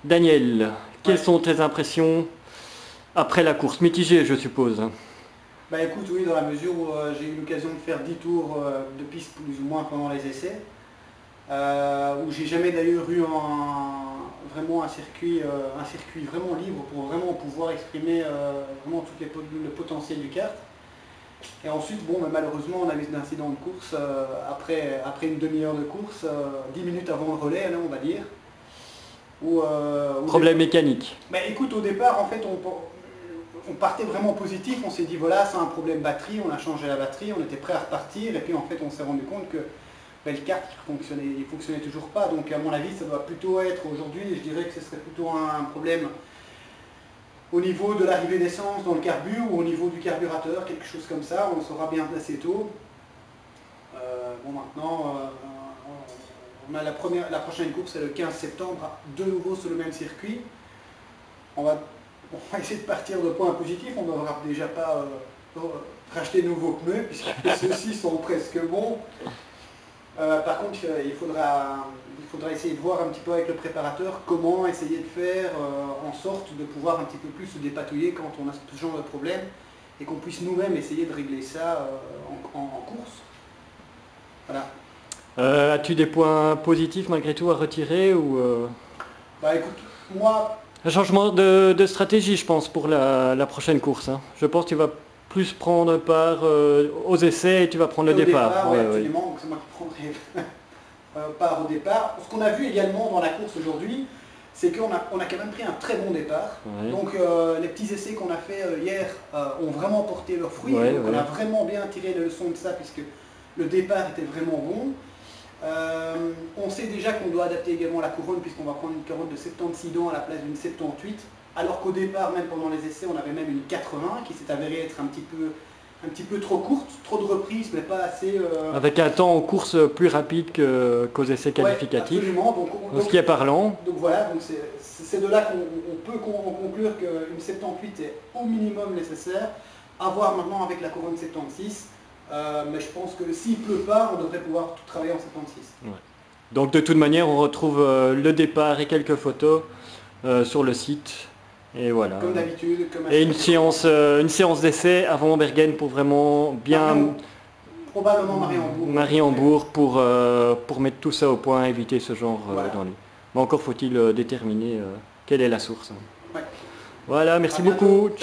Daniel, quelles Ouais. sont tes impressions après la course? Mitigées, je suppose. Bah écoute, oui, dans la mesure où j'ai eu l'occasion de faire 10 tours de piste plus ou moins pendant les essais, où j'ai jamais d'ailleurs eu vraiment un circuit vraiment libre pour vraiment pouvoir exprimer vraiment le potentiel du kart. Et ensuite, bon, bah, malheureusement, on a eu un incident de course après une demi-heure de course, 10 minutes avant le relais, là, on va dire. Problème mécanique. Bah, écoute, au départ, en fait, on partait vraiment positif, on s'est dit voilà, c'est un problème batterie, on a changé la batterie, on était prêt à repartir, et puis en fait, on s'est rendu compte que bah, le kart il fonctionnait toujours pas. Donc, à mon avis, ça doit plutôt être aujourd'hui, je dirais que ce serait plutôt un problème au niveau de l'arrivée d'essence dans le carbu ou au niveau du carburateur, quelque chose comme ça, on saura bien assez tôt. Bon, maintenant, on a la prochaine course, c'est le 15 septembre, de nouveau sur le même circuit. On va essayer de partir de points positifs, on ne devra déjà pas racheter de nouveaux pneus, puisque ceux-ci sont presque bons. Par contre, il faudra essayer de voir un petit peu avec le préparateur comment essayer de faire en sorte de pouvoir un petit peu plus se dépatouiller quand on a ce genre de problème, et qu'on puisse nous-mêmes essayer de régler ça en course. Voilà. As-tu des points positifs malgré tout à retirer ou Bah écoute, moi, un changement de stratégie, je pense, pour la prochaine course, hein. Je pense que tu vas plus prendre part aux essais et tu vas prendre le au départ. oui, Ouais, ouais. absolument, donc c'est moi qui prendrai part au départ. Ce qu'on a vu également dans la course aujourd'hui, c'est qu'on a quand même pris un très bon départ. Ouais. Donc les petits essais qu'on a fait hier ont vraiment porté leurs fruits. Ouais, Donc on ouais. a vraiment bien tiré les leçons de ça, puisque le départ était vraiment bon. On sait déjà qu'on doit adapter également la couronne, puisqu'on va prendre une couronne de 76 dents à la place d'une 78. Alors qu'au départ, même pendant les essais, on avait même une 80 qui s'est avérée être un petit peu trop courte, trop de reprises, mais pas assez... Avec un temps en course plus rapide qu'aux essais Ouais, qualificatifs. absolument. Ce qui est parlant. Donc voilà, donc c'est de là qu'on peut conclure qu'une 78 est au minimum nécessaire. À voir maintenant avec la couronne 76. Mais je pense que s'il ne pleut pas, on devrait pouvoir tout travailler en 76. Ouais. Donc de toute manière, on retrouve le départ et quelques photos sur le site. Et voilà. Comme d'habitude. Et une séance d'essai avant Bergen pour vraiment bien Probablement Mariembourg. Mariembourg pour mettre tout ça au point, éviter ce genre Voilà. d'ennui. Mais encore faut-il déterminer quelle est la source. Ouais. Voilà, merci À bientôt. beaucoup.